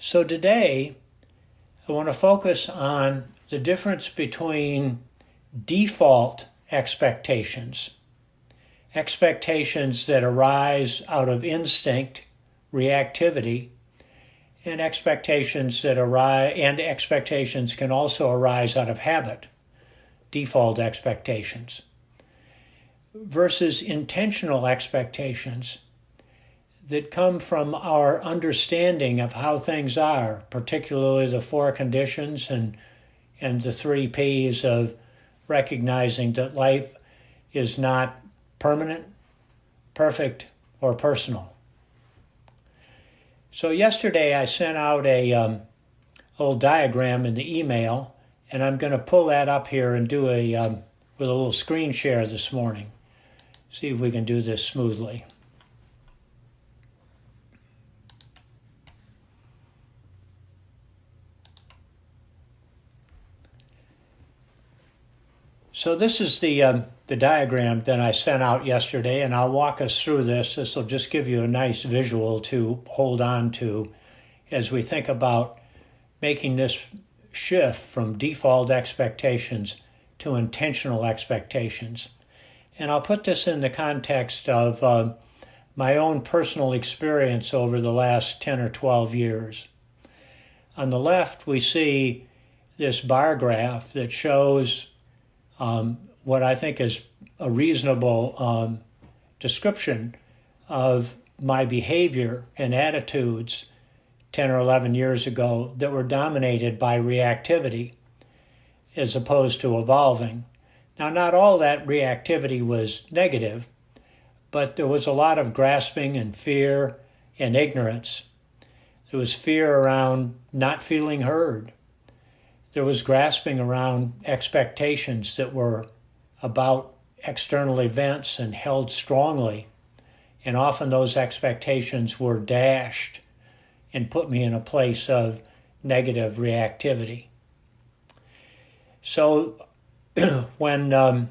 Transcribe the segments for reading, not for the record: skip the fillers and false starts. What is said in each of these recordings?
So today, I want to focus on the difference between default expectations, expectations that arise out of instinct, reactivity, and expectations can also arise out of habit, default expectations, versus intentional expectations that come from our understanding of how things are, particularly the four conditions and the three P's of recognizing that life is not permanent, perfect, or personal. So yesterday I sent out a little diagram in the email, and I'm going to pull that up here and do with a little screen share this morning. See if we can do this smoothly. So this is the diagram that I sent out yesterday, and I'll walk us through this. This will just give you a nice visual to hold on to as we think about making this shift from default expectations to intentional expectations. And I'll put this in the context of my own personal experience over the last 10 or 12 years. On the left, we see this bar graph that shows what I think is a reasonable description of my behavior and attitudes 10 or 11 years ago that were dominated by reactivity as opposed to evolving. Now, not all that reactivity was negative, but there was a lot of grasping and fear and ignorance. There was fear around not feeling heard. There was grasping around expectations that were about external events and held strongly. And often those expectations were dashed and put me in a place of negative reactivity. So when I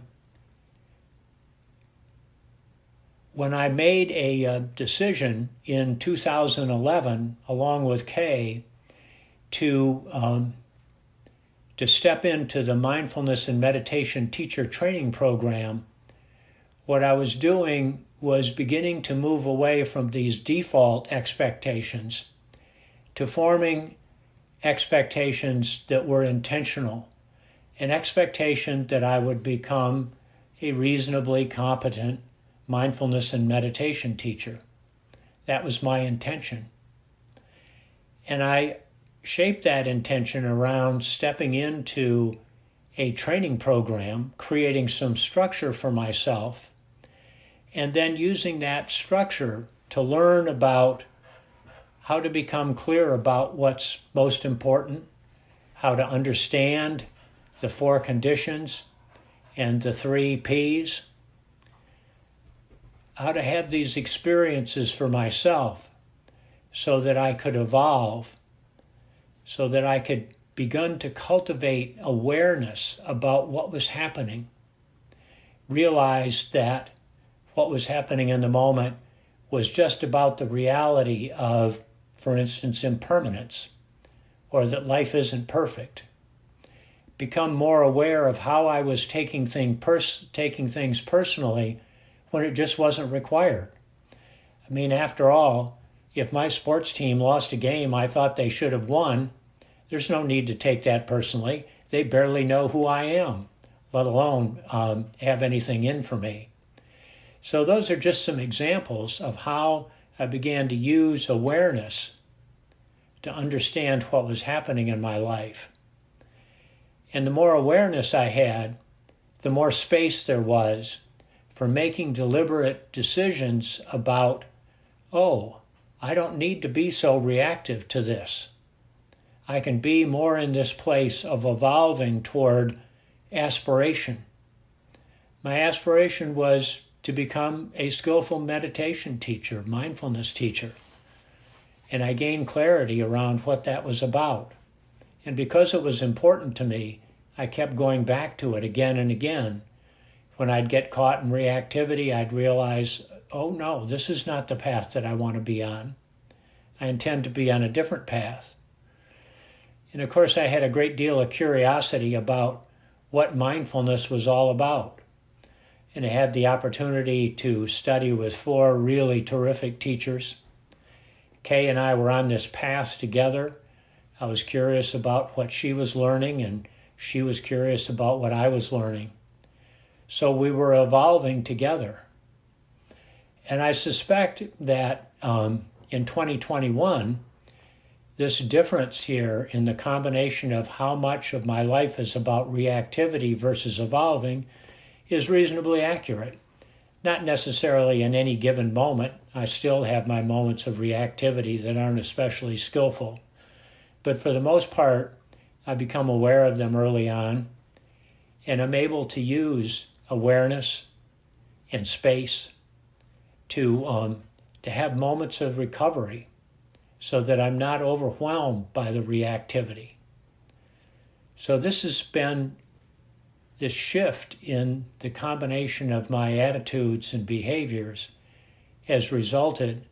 made a decision in 2011, along with Kay, to step into the mindfulness and meditation teacher training program, what I was doing was beginning to move away from these default expectations to forming expectations that were intentional, an expectation that I would become a reasonably competent mindfulness and meditation teacher. That was my intention. And I shaped that intention around stepping into a training program, creating some structure for myself, and then using that structure to learn about how to become clear about what's most important, how to understand the four conditions and the three P's, how to have these experiences for myself so that I could evolve, so that I could begin to cultivate awareness about what was happening, realize that what was happening in the moment was just about the reality of, for instance, impermanence, or that life isn't perfect. Become more aware of how I was taking things personally when it just wasn't required. I mean, after all, if my sports team lost a game I thought they should have won, there's no need to take that personally. They barely know who I am, let alone have anything in for me. So those are just some examples of how I began to use awareness to understand what was happening in my life. And the more awareness I had, the more space there was for making deliberate decisions about, oh, I don't need to be so reactive to this. I can be more in this place of evolving toward aspiration. My aspiration was to become a skillful meditation teacher, mindfulness teacher. And I gained clarity around what that was about. And because it was important to me, I kept going back to it again and again. When I'd get caught in reactivity, I'd realize, oh no, this is not the path that I want to be on. I intend to be on a different path. And of course, I had a great deal of curiosity about what mindfulness was all about. And I had the opportunity to study with 4 really terrific teachers. Kay and I were on this path together. I was curious about what she was learning, and she was curious about what I was learning. So we were evolving together. And I suspect that in 2021, this difference here in the combination of how much of my life is about reactivity versus evolving is reasonably accurate. Not necessarily in any given moment. I still have my moments of reactivity that aren't especially skillful. But for the most part, I become aware of them early on, and I'm able to use awareness and space to have moments of recovery so that I'm not overwhelmed by the reactivity. So this has been this shift in the combination of my attitudes and behaviors has resulted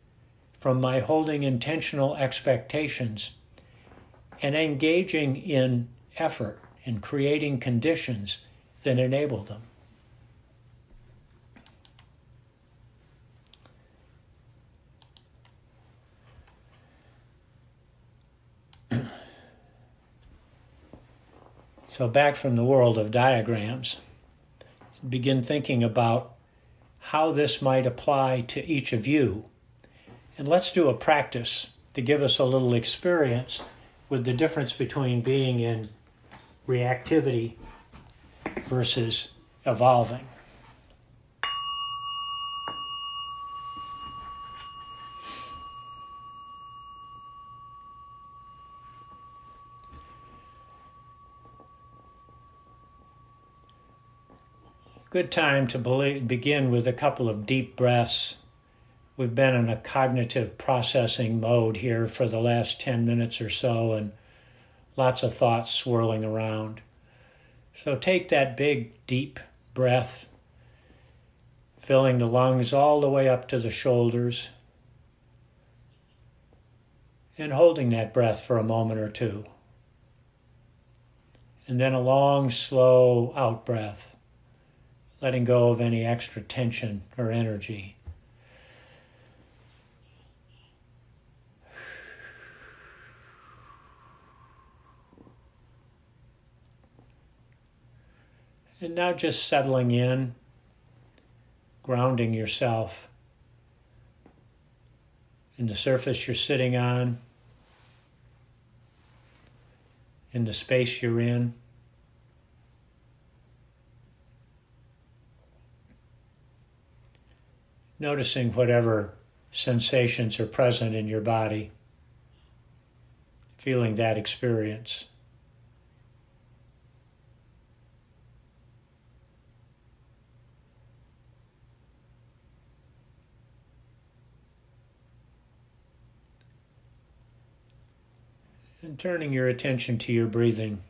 from my holding intentional expectations and engaging in effort and creating conditions that enable them. So back from the world of diagrams, begin thinking about how this might apply to each of you. And let's do a practice to give us a little experience with the difference between being in reactivity versus evolving. Good time to begin with a couple of deep breaths. We've been in a cognitive processing mode here for the last 10 minutes or so, and lots of thoughts swirling around. So take that big, deep breath, filling the lungs all the way up to the shoulders, and holding that breath for a moment or two. And then a long, slow out breath, letting go of any extra tension or energy. And now just settling in, grounding yourself in the surface you're sitting on, in the space you're in. Noticing whatever sensations are present in your body, feeling that experience. And turning your attention to your breathing.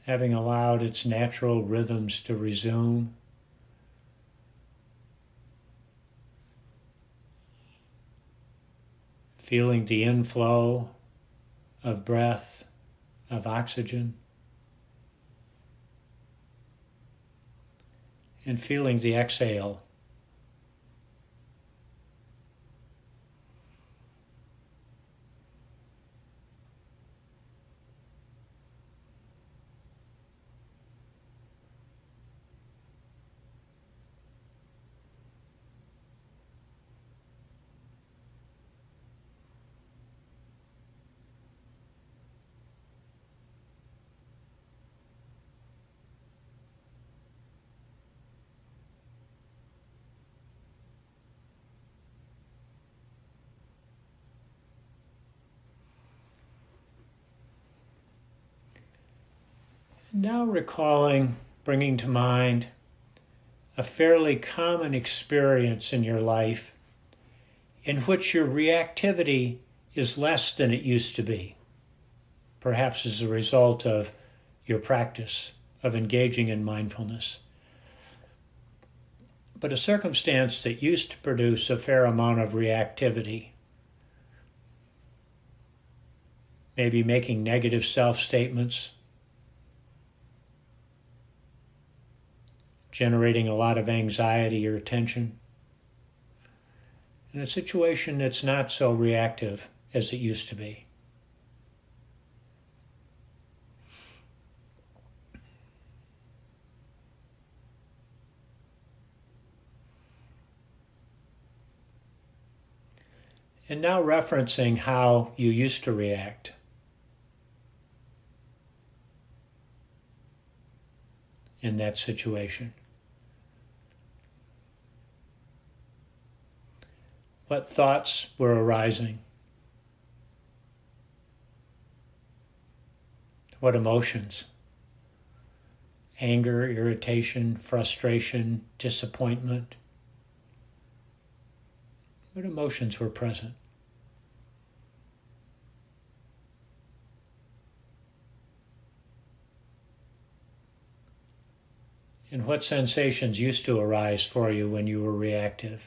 Having allowed its natural rhythms to resume. Feeling the inflow of breath, of oxygen. And feeling the exhale. Now recalling, bringing to mind a fairly common experience in your life in which your reactivity is less than it used to be, perhaps as a result of your practice of engaging in mindfulness. But a circumstance that used to produce a fair amount of reactivity, maybe making negative self-statements, generating a lot of anxiety or tension, in a situation that's not so reactive as it used to be. And now referencing how you used to react. In that situation. What thoughts were arising? What emotions? Anger, irritation, frustration, disappointment. What emotions were present? And what sensations used to arise for you when you were reactive?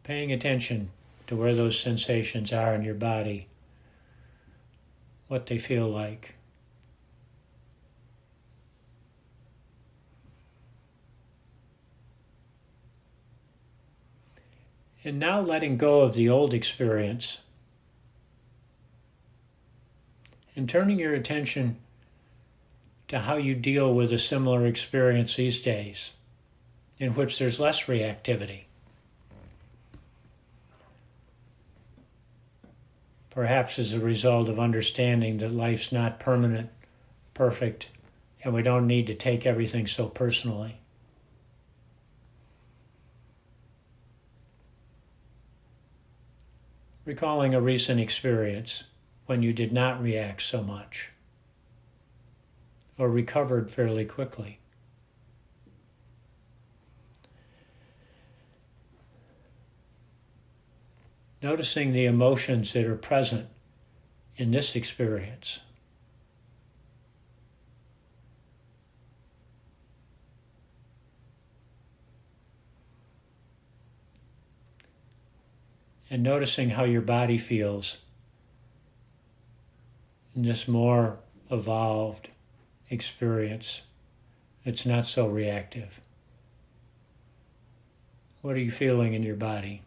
Paying attention to where those sensations are in your body, what they feel like. And now letting go of the old experience and turning your attention to how you deal with a similar experience these days, in which there's less reactivity. Perhaps as a result of understanding that life's not permanent, perfect, and we don't need to take everything so personally. Recalling a recent experience when you did not react so much, or recovered fairly quickly. Noticing the emotions that are present in this experience. And noticing how your body feels in this more evolved experience that's not so reactive. What are you feeling in your body?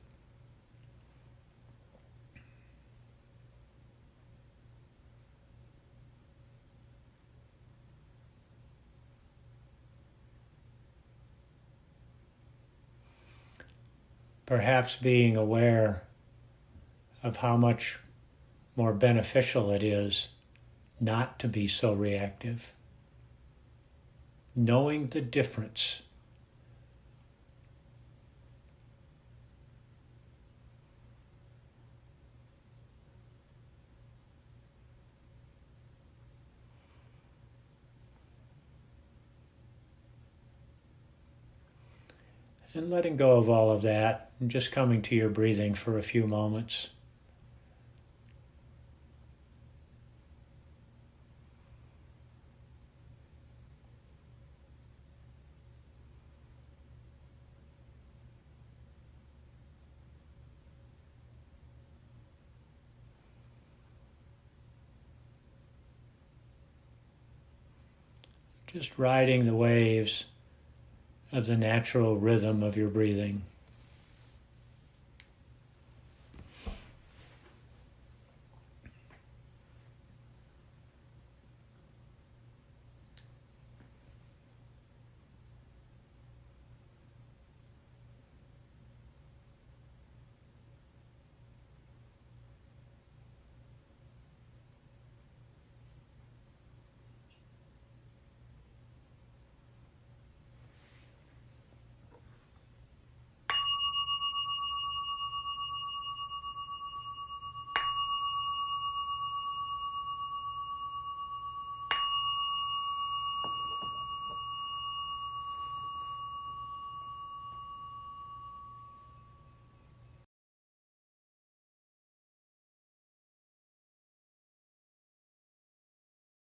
Perhaps being aware of how much more beneficial it is not to be so reactive. Knowing the difference. And letting go of all of that and just coming to your breathing for a few moments. Just riding the waves of the natural rhythm of your breathing.